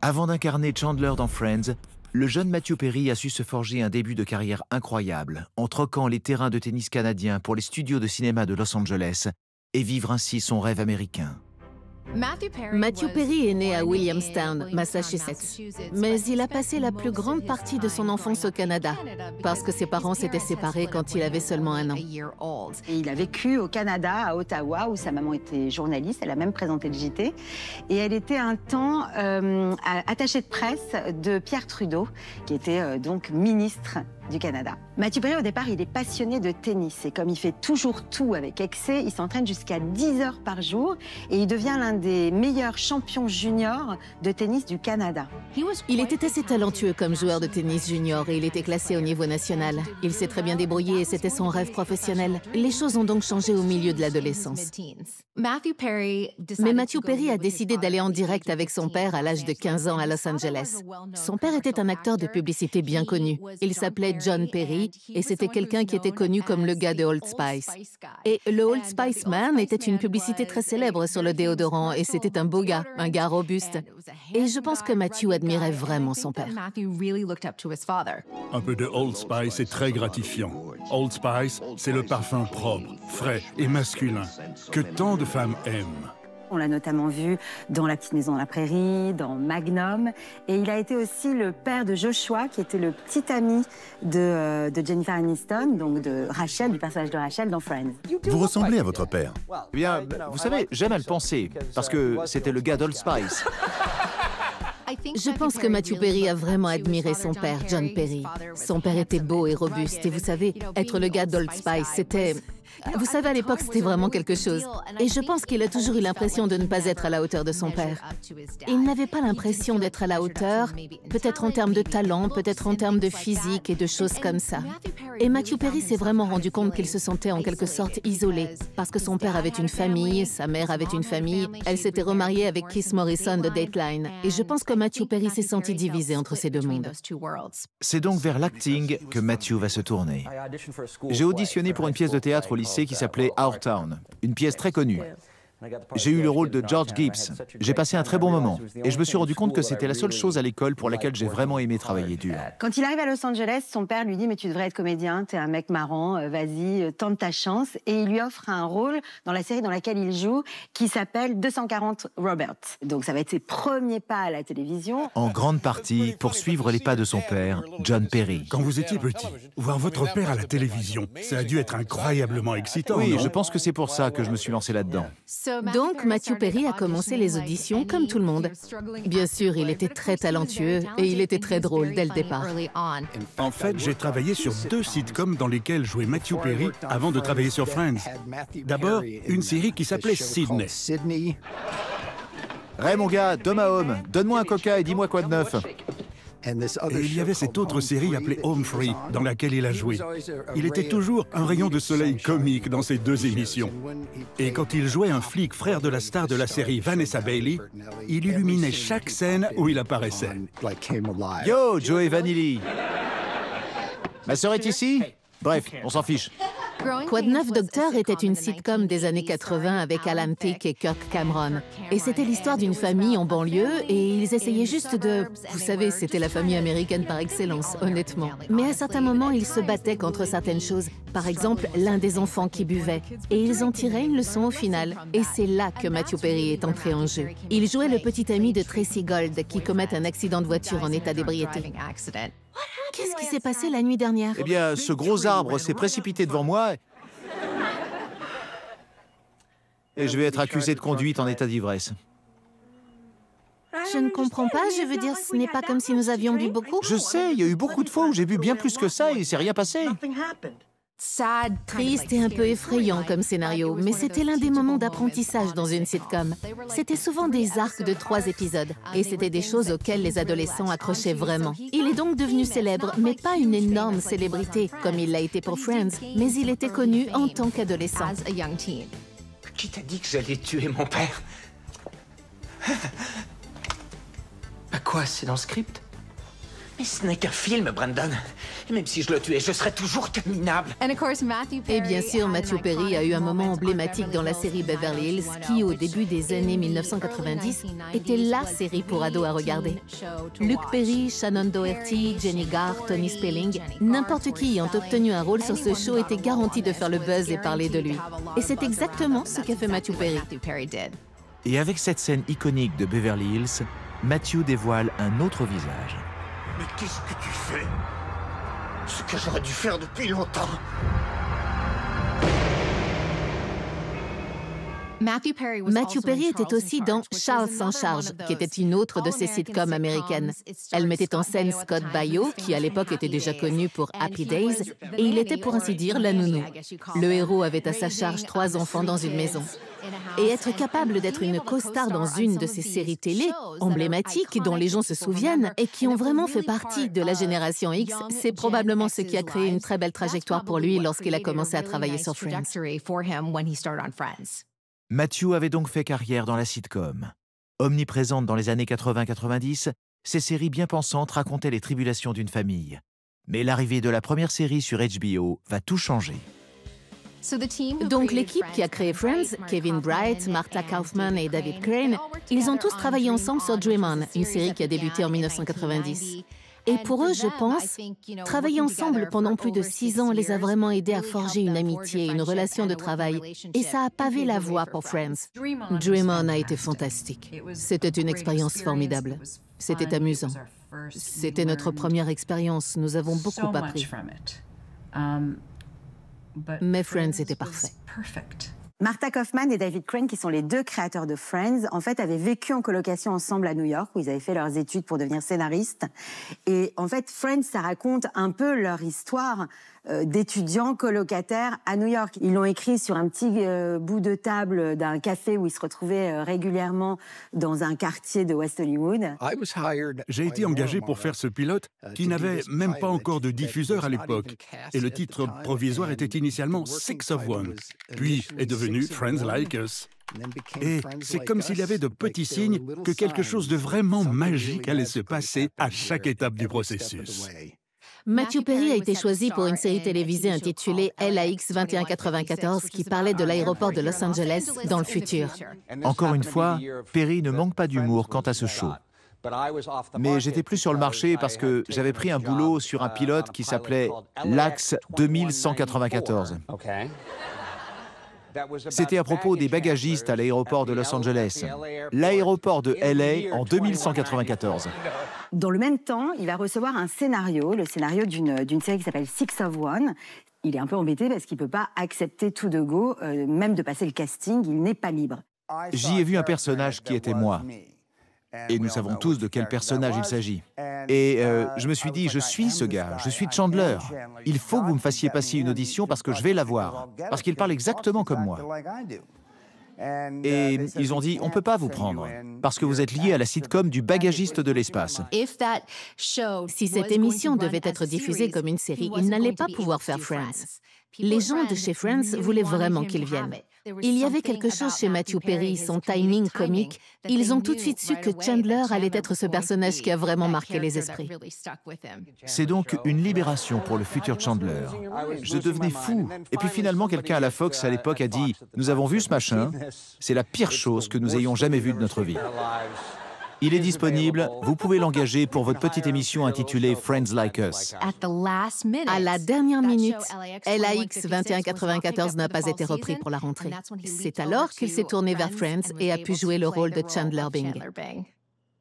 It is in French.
Avant d'incarner Chandler dans Friends, le jeune Matthew Perry a su se forger un début de carrière incroyable en troquant les terrains de tennis canadiens pour les studios de cinéma de Los Angeles et vivre ainsi son rêve américain. Matthew Perry est né à Williamstown, Massachusetts, mais il a passé la plus grande partie de son enfance au Canada, parce que ses parents s'étaient séparés quand il avait seulement 1 an. Et il a vécu au Canada, à Ottawa, où sa maman était journaliste, elle a même présenté le JT, et elle était un temps attachée de presse de Pierre Trudeau, qui était donc ministre du Canada. Matthew Perry, au départ, il est passionné de tennis, et comme il fait toujours tout avec excès, il s'entraîne jusqu'à 10 heures par jour, et il devient l'un des meilleurs champions juniors de tennis du Canada. Il était assez talentueux comme joueur de tennis junior et il était classé au niveau national. Il s'est très bien débrouillé et c'était son rêve professionnel. Les choses ont donc changé au milieu de l'adolescence. Mais Matthew Perry a décidé d'aller en direct avec son père à l'âge de 15 ans à Los Angeles. Son père était un acteur de publicité bien connu. Il s'appelait John Perry et c'était quelqu'un qui était connu comme le gars de Old Spice. Et le Old Spice Man était une publicité très célèbre sur le déodorant et c'était un beau gars, un gars robuste. Et je pense que Matthew admirait vraiment son père. Un peu de Old Spice est très gratifiant. Old Spice, c'est le parfum propre, frais et masculin que tant de femmes aiment. On l'a notamment vu dans La Petite Maison à la Prairie, dans Magnum. Et il a été aussi le père de Joshua, qui était le petit ami de Jennifer Aniston, donc de Rachel, du personnage de Rachel dans Friends. Vous ressemblez à votre père. Eh bien, vous savez, j'aime à le penser, parce que c'était le gars d'Old Spice. Je pense que Matthew Perry a vraiment admiré son père, John Perry. Son père était beau et robuste, et vous savez, être le gars d'Old Spice, c'était... Vous savez, à l'époque, c'était vraiment quelque chose. Et je pense qu'il a toujours eu l'impression de ne pas être à la hauteur de son père. Il n'avait pas l'impression d'être à la hauteur, peut-être en termes de talent, peut-être en termes de physique et de choses comme ça. Et Matthew Perry s'est vraiment rendu compte qu'il se sentait en quelque sorte isolé, parce que son père avait une famille, sa mère avait une famille, elle s'était remariée avec Keith Morrison de Dateline. Et je pense que Matthew Perry s'est senti divisé entre ces deux mondes. C'est donc vers l'acting que Matthew va se tourner. J'ai auditionné pour une pièce de théâtre au lycée qui s'appelait Our Town, une pièce très connue. J'ai eu le rôle de George Gibbs. J'ai passé un très bon moment. Et je me suis rendu compte que c'était la seule chose à l'école pour laquelle j'ai vraiment aimé travailler dur. Quand il arrive à Los Angeles, son père lui dit « Mais tu devrais être comédien, t'es un mec marrant, vas-y, tente ta chance. » Et il lui offre un rôle dans la série dans laquelle il joue, qui s'appelle 240 Robert. Donc ça va être ses premiers pas à la télévision. En grande partie pour suivre les pas de son père, John Perry. Quand vous étiez petit, voir votre père à la télévision, ça a dû être incroyablement excitant, Oui, non? je pense que c'est pour ça que je me suis lancé là-dedans. Donc, Matthew Perry a commencé les auditions comme tout le monde. Bien sûr, il était très talentueux et il était très drôle dès le départ. En fait, j'ai travaillé sur 2 sitcoms dans lesquels jouait Matthew Perry avant de travailler sur Friends. D'abord, une série qui s'appelait Sydney. Ray, mon gars, d'homme à homme, donne-moi un coca et dis-moi quoi de neuf. Et il y avait cette autre série appelée Home Free, dans laquelle il a joué. Il était toujours un rayon de soleil comique dans ces 2 émissions. Et quand il jouait un flic frère de la star de la série Vanessa Bailey, il illuminait chaque scène où il apparaissait. Yo, Joey Vanilli. Ma sœur est ici? Bref, on s'en fiche. Quoi de neuf, Docteur était une sitcom des années 80 avec Alan Thicke et Kirk Cameron. Et c'était l'histoire d'une famille en banlieue et ils essayaient juste de... Vous savez, c'était la famille américaine par excellence, honnêtement. Mais à certains moments, ils se battaient contre certaines choses. Par exemple, l'un des enfants qui buvait. Et ils en tiraient une leçon au final. Et c'est là que Matthew Perry est entré en jeu. Il jouait le petit ami de Tracy Gold qui commet un accident de voiture en état d'ébriété. Qu'est-ce qui s'est passé la nuit dernière? Eh bien, ce gros arbre s'est précipité devant moi et je vais être accusé de conduite en état d'ivresse. Je ne comprends pas, je veux dire, ce n'est pas comme si nous avions bu beaucoup. Je sais, il y a eu beaucoup de fois où j'ai bu bien plus que ça et il s'est rien passé. Triste et un peu effrayant comme scénario, mais c'était l'un des moments d'apprentissage dans une sitcom. C'était souvent des arcs de 3 épisodes, et c'était des choses auxquelles les adolescents accrochaient vraiment. Il est donc devenu célèbre, mais pas une énorme célébrité, comme il l'a été pour Friends, mais il était connu en tant qu'adolescent. Qui t'a dit que j'allais tuer mon père? Bah quoi, c'est dans le script? Mais ce n'est qu'un film, Brandon. Et même si je le tuais, je serais toujours terminable. Et bien sûr, Matthew Perry a eu un moment emblématique dans la série Beverly Hills qui, au début des années 1990, était la série pour ados à regarder. Luke Perry, Shannon Doherty, Jenny Garth, Tony Spelling, n'importe qui ayant obtenu un rôle sur ce show était garanti de faire le buzz et parler de lui. Et c'est exactement ce qu'a fait Matthew Perry. Et avec cette scène iconique de Beverly Hills, Matthew dévoile un autre visage. Mais qu'est-ce que tu fais? Ce que j'aurais dû faire depuis longtemps. Matthew Perry était aussi dans Charles s'en charge, qui était une autre de ces sitcoms américaines. Elle mettait en scène Scott Baio, qui à l'époque était déjà connu pour Happy Days, et il était pour ainsi dire la nounou. Le héros avait à sa charge 3 enfants dans une maison. Et être capable d'être une co-star dans une de ces séries télé emblématiques dont les gens se souviennent et qui ont vraiment fait partie de la génération X, c'est probablement ce qui a créé une très belle trajectoire pour lui lorsqu'il a commencé à travailler sur Friends. Matthew avait donc fait carrière dans la sitcom. Omniprésente dans les années 80-90, ces séries bien pensantes racontaient les tribulations d'une famille. Mais l'arrivée de la première série sur HBO va tout changer. Donc l'équipe qui a créé Friends, Kevin Bright, Martha Kaufman et David Crane, ils ont tous travaillé ensemble sur Dream On, une série qui a débuté en 1990. Et pour eux, je pense, travailler ensemble pendant plus de 6 ans les a vraiment aidés à forger une amitié, une relation de travail. Et ça a pavé la voie pour Friends. Dream On a été fantastique. C'était une expérience formidable. C'était amusant. C'était notre première expérience. Nous avons beaucoup appris. Mais Friends était parfait. Martha Kaufman et David Crane, qui sont les 2 créateurs de Friends, en fait, avaient vécu en colocation ensemble à New York, où ils avaient fait leurs études pour devenir scénaristes. Et en fait, Friends, ça raconte un peu leur histoire d'étudiants colocataires à New York. Ils l'ont écrit sur un petit bout de table d'un café où ils se retrouvaient régulièrement dans un quartier de West Hollywood. J'ai été engagé pour faire ce pilote qui n'avait même pas encore de diffuseur à l'époque. Et le titre provisoire était initialement Six of One, puis est devenu Friends Like Us. Et c'est comme s'il y avait de petits signes que quelque chose de vraiment magique allait se passer à chaque étape du processus. Matthew Perry a été choisi pour une série télévisée intitulée LAX 2194 qui parlait de l'aéroport de Los Angeles dans le futur. Encore une fois, Perry ne manque pas d'humour quant à ce show. Mais j'étais plus sur le marché parce que j'avais pris un boulot sur un pilote qui s'appelait LAX 2194. C'était à propos des bagagistes à l'aéroport de Los Angeles, l'aéroport de LA en 2194. Dans le même temps, il va recevoir un scénario, le scénario d'une série qui s'appelle Six of One. Il est un peu embêté parce qu'il ne peut pas accepter tout de go, même de passer le casting, il n'est pas libre. J'y ai vu un personnage qui était moi. Et nous savons tous de quel personnage il s'agit. Et je me suis dit, je suis ce gars, je suis Chandler. Il faut que vous me fassiez passer une audition parce que je vais l'avoir. Parce qu'il parle exactement comme moi. Et ils ont dit, on ne peut pas vous prendre, parce que vous êtes lié à la sitcom du bagagiste de l'espace. Si cette émission devait être diffusée comme une série, il n'allait pas pouvoir faire Friends. Les gens de chez Friends voulaient vraiment qu'il vienne. Il y avait quelque chose chez Matthew Perry, son timing comique. Ils ont tout de suite su que Chandler allait être ce personnage qui a vraiment marqué les esprits. C'est donc une libération pour le futur Chandler. Je devenais fou. Et puis finalement, quelqu'un à la Fox à l'époque a dit « Nous avons vu ce machin, c'est la pire chose que nous ayons jamais vue de notre vie. » Il est disponible, vous pouvez l'engager pour votre petite émission intitulée Friends Like Us. À la dernière minute, LAX 2194 n'a pas été repris pour la rentrée. C'est alors qu'il s'est tourné vers Friends et a pu jouer le rôle de Chandler Bing.